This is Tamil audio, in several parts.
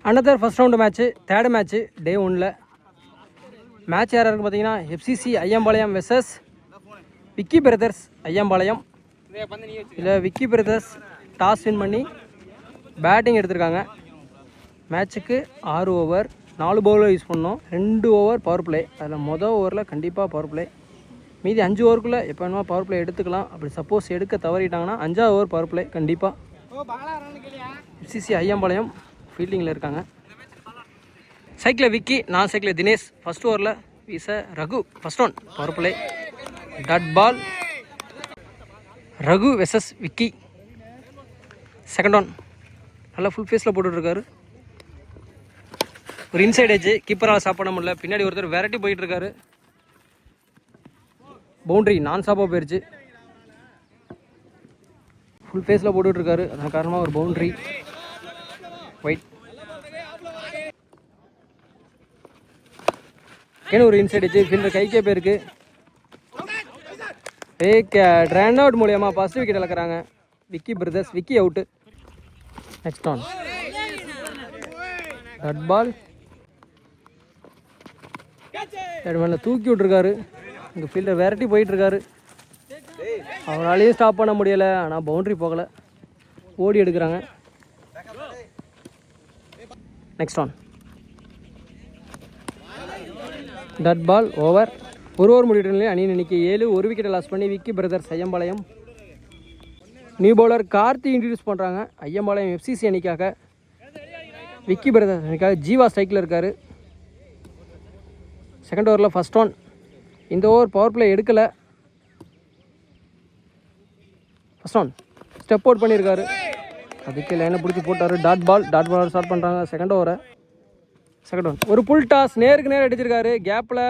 Another first round match, third match day 1ல். மேட்ச் யாராக இருக்குது பார்த்தீங்கன்னா FCC Aiyampalayam versus Vicky brothers Aiyampalayam. இதில் விக்கி பிரதர்ஸ் டாஸ் வின் பண்ணி பேட்டிங் எடுத்திருக்காங்க. மேட்ச்சுக்கு 6 ஓவர், 4 பவுலர் யூஸ் பண்ணோம். 2 ஓவர் பவர் பிளே. அதில் மொதல் ஓவரில் கண்டிப்பாக பவர் பிளே. மீதி 5 ஓவருக்குள்ளே எப்போ வேணுமா பவர் பிளே எடுத்துக்கலாம். அப்படி சப்போஸ் எடுக்க தவறிட்டாங்கன்னா 5ஆவது ஓவர் பவர் பிளே கண்டிப்பாக. எஃப்சிசி ஐயம்பாளையம் ஃபீல்டிங்கில் இருக்காங்க. சைக்கிளில் விக்கி, நான் சைக்கிளில் தினேஷ். ஃபஸ்ட் ஓவரில் வீச Raghu. First one power play. Dot ball. Raghu versus Vicky. Second one நல்லா ஃபுல் ஃபேஸில் போட்டுட்ருக்காரு. ஒரு இன்சைட் எட்ஜ், கீப்பரால் ஸ்டாப் பண்ண முடியல. பின்னாடி ஒருத்தர் விரட்டி போயிட்டுருக்காரு. பவுண்ட்ரி நான் ஸ்டாப்பாக போயிடுச்சு. ஃபுல் ஃபேஸில் போட்டுட்ருக்காரு. அதன் காரணமாக ஒரு பவுண்ட்ரி. ஒயிட். ஒரு இன்சைட் எட்ஜ், ஃபீல்டர் கைக்கே போயிருக்கு. ரன் அவுட் மூலியமாக ஃபர்ஸ்ட் விக்கெட் இழக்கிறாங்க Vicky Brothers. Vicky out. Next on dot ball. தூக்கி விட்டுருக்காரு. இங்கே ஃபீல்டர் விரட்டி போயிட்டுருக்காரு. அவராலையும் ஸ்டாப் பண்ண முடியலை. ஆனால் பவுண்ட்ரி போகலை. ஓடி எடுக்கிறாங்க. Next on dot ball. Over. ஒரு ஓவர் முடிவுல அணியின் எண்ணிக்கை 7. ஒரு விக்கெட்டை லாஸ் பண்ணி Vicky brothers Ayyampalayam. New bowler Karthi introduce பண்ணுறாங்க ஐயம்பாளையம் எஃப்சிசி அணிக்காக. விக்கி பிரதர்ஸ் அணிக்காக ஜீவா ஸ்ட்ரைக்கில் இருக்கார். செகண்ட் ஓவரில் ஃபஸ்ட் ஒன். இந்த ஓவர் பவர் பிளே எடுக்கலை. ஃபஸ்ட் ஒன் ஸ்டெப் அவுட் பண்ணியிருக்காரு. அதுக்கு லைனை பிடிச்சி போட்டார். Dot ball. Dot ball start பண்ணுறாங்க செகண்ட் ஓவரை. செகண்ட் ஒன் ஒரு புல் டாஸ் நேருக்கு நேரம் அடிச்சிருக்காரு. கேப்பில்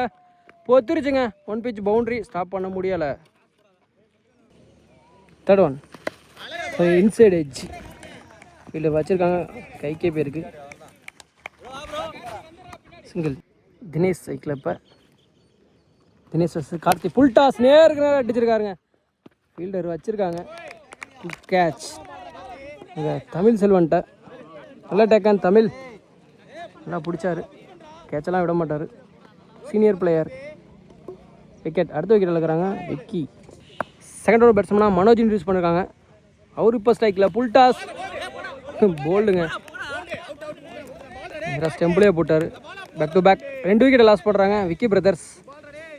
பொத்துருச்சுங்க. 1 பிச் பவுண்ட்ரி. ஸ்டாப் பண்ண முடியலை. Third one inside edge fielder வச்சுருக்காங்க. கைக்கே போயிருக்கு. சிங்கிள். தினேஷ் சைக்கிள். இப்போ தினேஷ் கார்த்தி ஃபுல் டாஸ் நேருக்கு நேரம் அடிச்சிருக்காருங்க. ஃபீல்டர் வச்சுருக்காங்க. Good catch. இங்கே தமிழ் செல்வன்ட்ட நல்லா டேக்கான். தமிழ் நல்லா பிடிச்சாரு. கேட்செல்லாம் விட மாட்டார். Senior player. விக்கெட். அடுத்த விக்கெட் இழக்கிறாங்க விக்கி. செகண்ட் ஓவர் பேட்ஸ்மேனாக மனோஜ் இன்ட்ரடியூஸ் பண்ணியிருக்காங்க. அவர் இப்போ ஸ்ட்ரைக்கில் ஃபுல் டாஸ். போல்டுங்க. ஸ்டெம்பிளே போட்டார். பேக் டு பேக் 2 விக்கெட்டை லாஸ் பண்ணுறாங்க விக்கி பிரதர்ஸ்.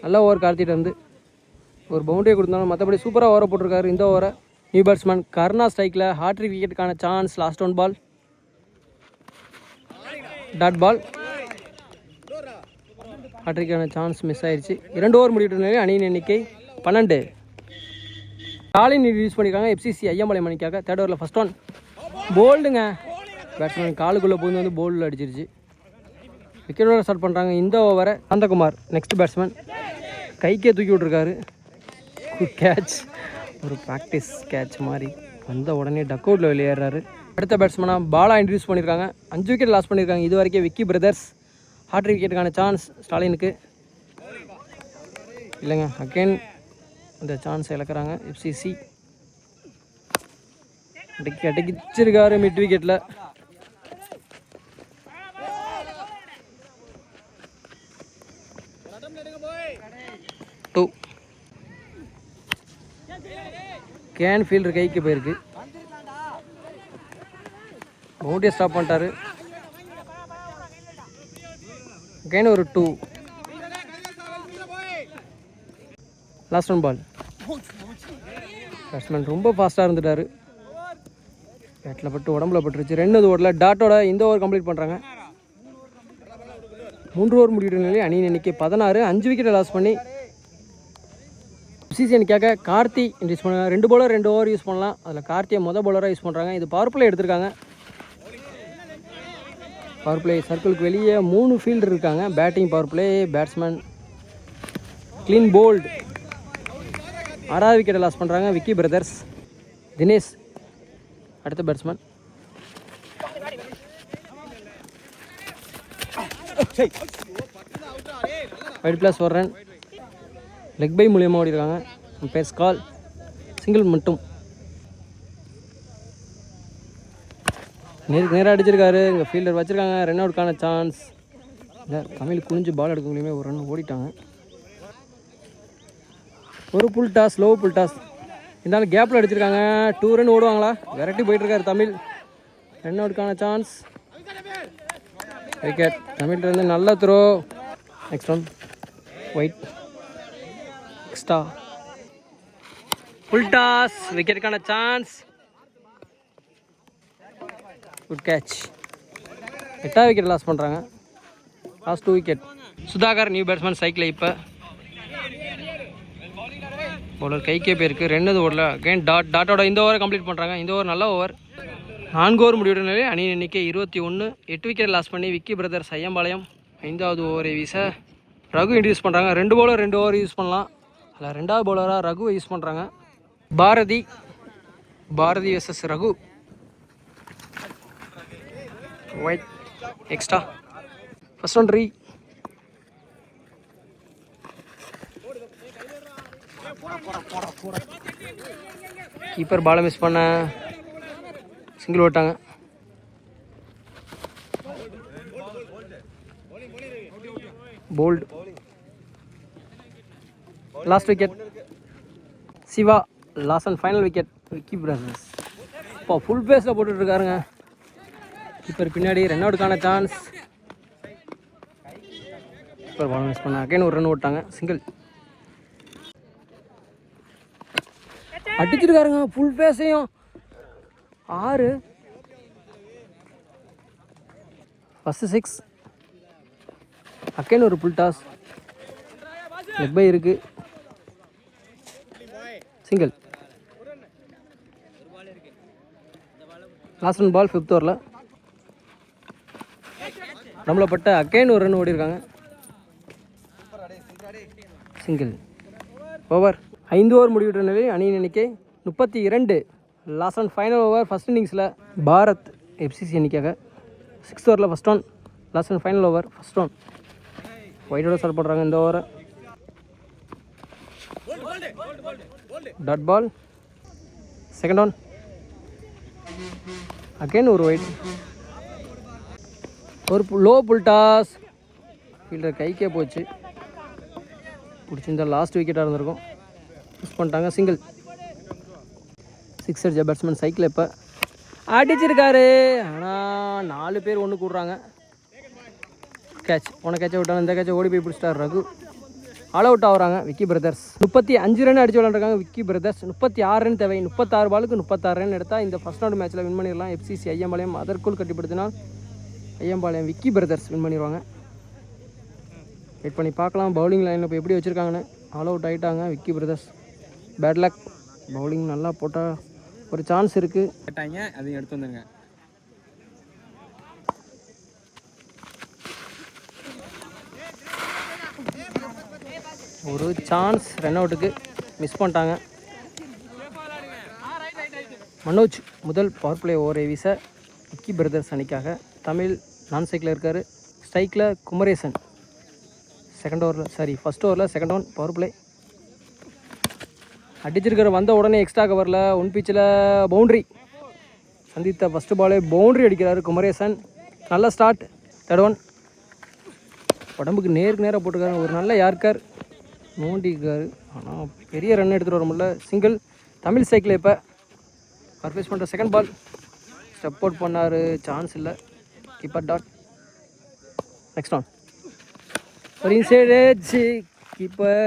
நல்லா ஓவர் கார்த்திட்டு வந்து ஒரு பவுண்டரியை கொடுத்தாலும் மற்றபடி சூப்பராக ஓவரை போட்டிருக்காரு. இந்த ஓவரை நியூ பேட்ஸ்மேன் கர்ணா ஸ்ட்ரைக்கில். ஹாட்ரிக் விக்கெட்டுக்கான chance. Last one ball. Dot ball. ஹாட்ரிக்கான சான்ஸ் மிஸ் ஆயிடுச்சு. 2 ஓவர் முடிவிட்ட நிலையில் அணியின் எண்ணிக்கை 12. ஸ்டாலின் யூஸ் பண்ணியிருக்காங்க எஃப்சிசி ஐயம்பாளையம் அணிக்காக. தேர்ட் ஓவரில் ஃபஸ்ட் ஒன் போல்டுங்க. பேட்ஸ்மேன் காலுக்குள்ளே பூந்து வந்து போல்டில் அடிச்சிருச்சு. விக்கெட்டோட ஸ்டார்ட் பண்ணுறாங்க இந்த ஓவரை. Santhakumar next batsman. கைக்கே தூக்கி விட்ருக்காரு. Good catch. ஒரு ப்ராக்டிஸ் கேட்ச் மாதிரி வந்த உடனே டக் அவுட்டில் வெளியேறாரு. அடுத்த பேட்ஸ்மேனாக பாலா இன்ட்ரடியூஸ் பண்ணியிருக்காங்க. 5 விக்கெட் லாஸ் பண்ணியிருக்காங்க இது வரைக்கும் விக்கி பிரதர்ஸ். ஹாட்ரிக் விக்கெட்டுக்கான சான்ஸ் ஸ்டாலினுக்கு இல்லைங்க. அகெயின் இந்த சான்ஸ் இழக்கிறாங்க எஃப்சிசி. அடிச்சிருக்காரு மிட் விக்கெட்டில். கேன் ஃபீல்டர் கைக்கு போயிருக்கு. பவுண்டரியை ஸ்டாப் பண்ணிட்டாரு. கேன் ஒரு 2. லாஸ்ட் ஒன் பால். பேட்ஸ்மேன் ரொம்ப ஃபாஸ்ட்டாக இருந்துட்டார். பேட்டில் பட்டு உடம்புல பட்டுருச்சு. 2 ஓவரில் டாட்டோட இந்த ஓவர் கம்ப்ளீட் பண்ணுறாங்க. 3 ஓவர் முடிவிட்ட நிலையில் அணியின் எண்ணிக்கை 16. 5 விக்கெட்டை லாஸ் பண்ணி எஃப்சிசி அணிக்காக கார்த்தி யூஸ் பண்ணுறாங்க. 2 பவுலர் 2 ஓவர் யூஸ் பண்ணலாம். அதில் கார்த்தியை மொதல் பவுலராக யூஸ் பண்ணுறாங்க. இது பவர் பிளே எடுத்திருக்காங்க. பவர் பிளே சர்க்கிளுக்கு வெளியே 3 ஃபீல்டர் இருக்காங்க. Batting power play. Batsman clean bowled. 6வது விக்கெட்டை லாஸ் பண்ணுறாங்க விக்கி பிரதர்ஸ். தினேஷ் அடுத்த batsman. Wide plus 1 run. Leg bye மூலியமாக ஓடிருக்காங்க. பேஸ் கால். சிங்கிள் மட்டும். நேராக அடிச்சிருக்காரு. இங்கே ஃபீல்டர் வச்சுருக்காங்க. ரன் அவுட்கான சான்ஸ் இல்லை. தமிழ் குனிஞ்சு பால் எடுக்க முடியுமே, ஒரு ரன் ஓடிட்டாங்க. ஒரு full toss, low full toss. இருந்தாலும் கேப்பில் அடிச்சிருக்காங்க. 2 ரன் ஓடுவாங்களா? விரட்டி போயிட்டுருக்காரு தமிழ். ரன் அவுட்கான சான்ஸ். விக்கெட். தமிழ்லேருந்து நல்ல throw. Next one wide extra. Full toss, விக்கெட்டுக்கான சான்ஸ். Good catch. 8வது விக்கெட் லாஸ் பண்ணுறாங்க. Last 2 wicket. Sudhakar new batsman சைக்கிள். இப்போ பவுலர் கைக்கே போயிருக்கு. 2 ஓவரில் அகைன் டாட்டோட இந்த ஓவரை கம்ப்ளீட் பண்ணுறாங்க. இந்த ஓவர் நல்ல ஓவர். 4 ஓவர் முடிவுற நிலையில் அணியின் எண்ணிக்கை 21. 8 விக்கெட் லாஸ் பண்ணி விக்கி பிரதர்ஸ் ஐயம்பாளையம் 5வது ஓவரை வீச ரகு இன்ட்ரடியூஸ் பண்ணுறாங்க. 2 பவுலர் 2 ஓவர் யூஸ் பண்ணலாம். அதில் 2வது பவுலராக ரகுவை யூஸ் பண்ணுறாங்க. Bharathi versus Raghu. Wide extra. First one ரீ. கீப்பர் பாலை மிஸ் பண்ண சிங்கிள் ஓட்டாங்க. Bowled. Last wicket. Siva last and final wicket. Vicky Brothers இப்போ ஃபுல் பேஸில் போட்டுட்ருக்காருங்க. கீப்பர் பின்னாடி. ரன் அவுட்டுக்கான சான்ஸ். கீப்பர் பால் மிஸ் பண்ண அகைன் ஒரு ரன் ஓட்டாங்க. சிங்கிள். அடிச்சிருக்காருங்க ஃபுல் பேஸையும். 6. ஃபஸ்ட்டு 6. அகைன் ஒரு புல் டாஸ். லெக் பை இருக்கு. Single. Last one ball 5th ஓவரில். நம்மளப்பட்ட அகைன் ஒரு ரன் ஓடி இருக்காங்க. சிங்கிள். ஓவர். 5 ஓவர் முடிவுற்ற நிலையில் அணியின் எண்ணிக்கை 32. Last and final over first இன்னிங்ஸில் பாரத் எஃப்சிசி எண்ணிக்காக 6th ஓவரில் first one. Last and final over first one. ஒயிட்டோட ஸ்டார்ட் பண்ணுறாங்க இந்த ஓவரை. Dot ball. Second one. Again ஒரு ஒயிட். ஒரு லோ புல் டாஸ். ஃபீல்டர் கைக்கே போச்சு. பிடிச்சிருந்தா லாஸ்ட் விக்கெட்டாக இருந்திருக்கும். மிஸ் பண்ணிட்டாங்க. சிங்கிள். 6 அடிச்ச பேட்ஸ்மேன் சைக்கிள் இப்போ அடிச்சிருக்காரு. ஆனால் 4 பேர் ஒன்று கூடுறாங்க. கேட்ச். போன கேட்சை விட்டாங்க. இந்த கேட்சை ஓடி போய் பிடிச்சிட்டார் ரகு. ஆல் அவுட் ஆகுறாங்க விக்கி பிரதர்ஸ். 35 ரன் அடிச்சு விளாண்டுருக்காங்க விக்கி பிரதர்ஸ். 36 ரன் தேவை. 36 பாலுக்கு 36 ரன் எடுத்தால் இந்த ஃபர்ஸ்ட் ரவுண்ட் மேட்ச்சில் வின் பண்ணிடலாம். எஃப்சிசி ஐயம்பாளையம் அதற்குள் கட்டிப்படுத்தினால் ஐயம்பாளையம் விக்கி பிரதர்ஸ் வின் பண்ணிடுவாங்க. வெயிட் பண்ணி பார்க்கலாம் பவுலிங் லைனில் இப்போ எப்படி வச்சுருக்காங்கன்னு. ஆல் அவுட் ஆகிட்டாங்க Vicky brothers. Bad luck. Bowling நல்லா போட்டால் ஒரு சான்ஸ் இருக்குது. கேட்டாங்க அதையும் எடுத்து வந்துருங்க. ஒரு சான்ஸ் ரன் அவுட்டுக்கு மிஸ் பண்ணிட்டாங்க. மனோஜ் முதல் பவர் பிளே ஓவரை வீச விக்கி பிரதர்ஸ் அணிக்காக. தமிழ் நான் சைக்கிளில் இருக்கார். ஸ்ட்ரைக்கில் குமரேசன். ஃபர்ஸ்ட் ஓவரில் செகண்ட் ஒன் பவர் பிளே. அடிச்சிருக்கிற வந்த உடனே எக்ஸ்ட்ரா கவரில் 1 பிச்சில் பவுண்ட்ரி. சந்தித்த ஃபஸ்ட்டு பாலே பவுண்ட்ரி அடிக்கிறாரு குமரேசன். நல்ல ஸ்டார்ட். Third one. உடம்புக்கு நேருக்கு நேராக போட்டுருக்காரு. ஒரு நல்ல யார்கர் நோண்டிருக்காரு. ஆனால் பெரிய ரன் எடுத்துகிட்டு வர முடியல. சிங்கிள். தமிழ் சைக்கிள் இப்போ பர்ஃபேஸ் பண்ணுற செகண்ட் பால். ஸ்டெப் அவுட் பண்ணார். சான்ஸ் இல்லை. Keeper dot. Next one. ஒரு இன்சைட் எட்ஜ். கீப்பர்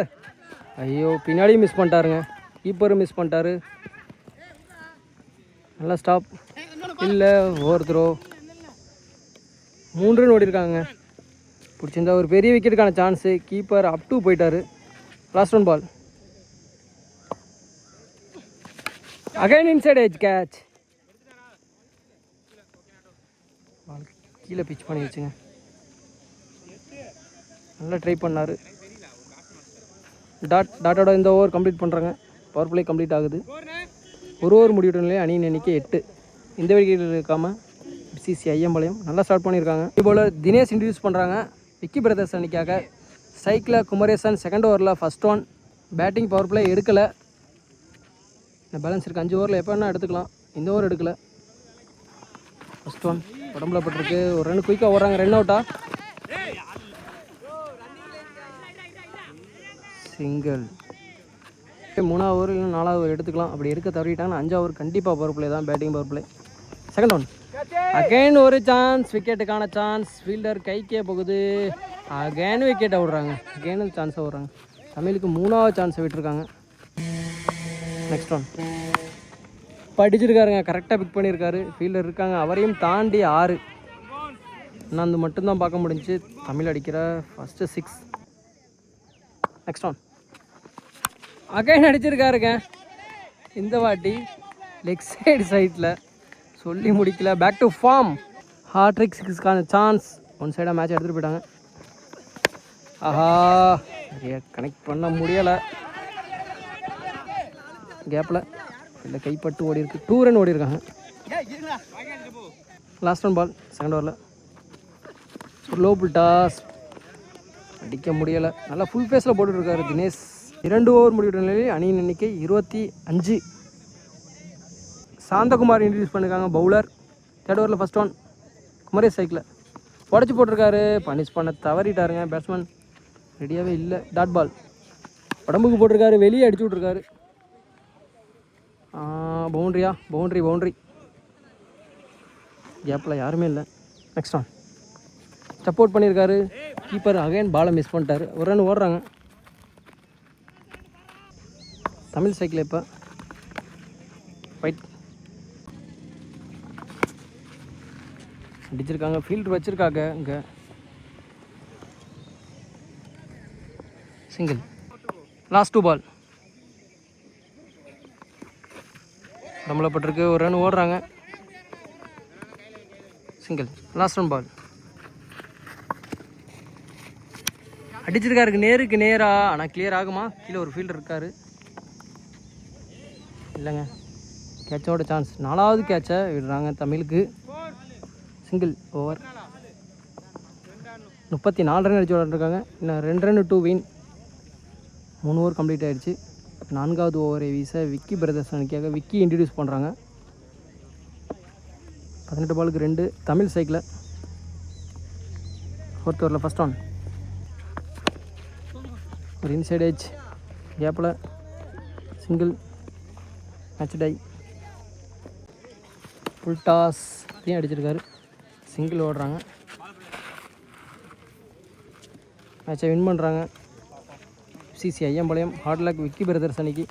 ஐயோ பின்னாடியும் மிஸ் பண்ணிட்டாருங்க. கீப்பரும் மிஸ் பண்ணிட்டாரு. நல்லா ஸ்டாப் இல்லை. Over throw. 3 ரன் ஓடிருக்காங்க. பிடிச்சிருந்தா ஒரு பெரிய விக்கெட்டுக்கான சான்ஸு. கீப்பர் அப் டு போயிட்டார். Last one ball. Again inside edge catch. Ball கீழே பிச் பண்ணி வச்சுங்க. நல்லா ட்ரை பண்ணார். டாட்டோட இந்த ஓவர் கம்ப்ளீட் பண்ணுறாங்க. பவர் பிளே கம்ப்ளீட் ஆகுது. ஒரு ஓவர் முடிவுடனே அணியின் எண்ணிக்கை 8. இந்த விக்கெட் இருக்காமல் எஃப்சிசி ஐயம்பாளையம் நல்லா ஸ்டார்ட் பண்ணியிருக்காங்க. இதுபோல் தினேஷ் இன்ட்ரடியூஸ் பண்ணுறாங்க விக்கி பிரதர்ஸ் அணிக்காக. ஸ்ட்ரைக்கில் குமரேசன். செகண்ட் ஓவரில் first one. Batting power play எடுக்கலை. இந்த பேலன்ஸ் இருக்குது 5 ஓவரில் எப்போ வேணால் எடுத்துக்கலாம். இந்த ஓவர் எடுக்கலை. ஃபஸ்ட் ஒன் உடம்புல பட்டிருக்கு. ஒரு ரன் குயிக்காக ஓடுறாங்க. ரன் அவுட்டா? சிங்கிள். 3வது ஓவர் இல்லை 4வது ஓவர் எடுத்துக்கலாம். அப்படி எடுக்க தவறிட்டாங்கன்னா 5வது ஓவர் கண்டிப்பாக பவர் பிளே தான், batting power play. Second one again ஒரு சான்ஸ், விக்கெட்டுக்கான சான்ஸ். ஃபீல்டர் கைக்கே போகுது. அகைன் விக்கெட்டை விடுறாங்க. அகைன் சான்ஸை விடுறாங்க. தமிழுக்கு 3வது சான்ஸை விட்டுருக்காங்க. நெக்ஸ்ட் ஒன் படிச்சிருக்காருங்க, கரெக்டாக பிக் பண்ணியிருக்காரு. ஃபீல்டர் இருக்காங்க, அவரையும் தாண்டி 6. இன்னும் அந்த மட்டும்தான் பார்க்க முடிஞ்சு. தமிழ் அடிக்கிற ஃபஸ்ட்டு 6. நெக்ஸ்ட் ஒன் அகைன் அடிச்சிருக்காருங்க. இந்த வாட்டி லெக் சைடில் சொல்லி முடிக்கல. Back to form. ஹார்ட்ரிக் 6க்கான சான்ஸ். ஒன் சைடாக மேட்ச் எடுத்துகிட்டு போயிட்டாங்க. ஆஹா, சரியா கனெக்ட் பண்ண முடியலை. கேப்பில் இல்லை, கைப்பட்டு ஓடி இருக்கு. 2 ரன் ஓடி இருக்காங்க. லாஸ்ட் ஒன் பால் செகண்ட் ஓவரில். லோ புல் டாஸ், அடிக்க முடியலை. நல்லா ஃபுல் ஃபேஸில் போட்டுட்ருக்காரு தினேஷ். 2 ஓவர் முடிவுற நிலையில் அணியின் எண்ணிக்கை 25. சாந்தகுமார் இன்ட்ரடியூஸ் பண்ணியிருக்காங்க பவுலர். தேர்ட் ஓவரில் ஃபஸ்ட் ஒன் குமரேஷ் சைக்கிள் உடச்சி போட்டிருக்காரு. பனிஷ் பண்ண தவறிட்டாருங்க. பேட்ஸ்மேன் ரெடியாகவே இல்லை. டாட் பால் உடம்புக்கு போட்டிருக்காரு, வெளியே அடிச்சு விட்ருக்காரு. பவுண்ட்ரியா? பவுண்ட்ரி. கேப்பில் யாருமே இல்லை. நெக்ஸ்ட் ஒன் சப்போர்ட் பண்ணியிருக்காரு. கீப்பர் அகைன் பாலை மிஸ் பண்ணிட்டாரு. ஒரு ரன் ஓடுறாங்க. தமிழ் சைக்கிள் இப்போ ஒயிட் அடிச்சிருக்காங்க. ஃபீல்டர் வச்சுருக்காங்க. இங்கே சிங்கிள். லாஸ்ட் 2 பால் நம்மளப்பட்டிருக்கு. ஒரு ரன் ஓடுறாங்க. சிங்கிள். லாஸ்ட் 1 பால் அடிச்சிருக்காருக்கு நேருக்கு நேராக. ஆனால் கிளியர் ஆகுமா? கீழே ஒரு ஃபீல்டர் இருக்கார். இல்லைங்க, கேட்சோட சான்ஸ். 4வது கேட்சை விடுறாங்க தமிழுக்கு. Single over. 34 ரன் அடிச்சு விளாண்டுருக்காங்க. இன்னும் 2 run to win. 3 over complete ஆகிடுச்சு. 4வது ஓவரை வீச விக்கி பிரதர்ஸ் அணிக்காக விக்கி இன்ட்ரடியூஸ் பண்ணுறாங்க. 18 பாலுக்கு 2. தமிழ் சைக்கிள். 4th ஓவரில் ஃபஸ்ட் ஒன் ஒரு இன்சைட் ஏஜ் கேப்பில் single. Match tie. Full toss இதையும் அடிச்சிருக்காரு. சிங்கிள் ஓடுறாங்க. மேட்சை வின் பண்ணுறாங்க. FCC Ayyampalayam. Hard luck Vicky brothers அன்னைக்கு.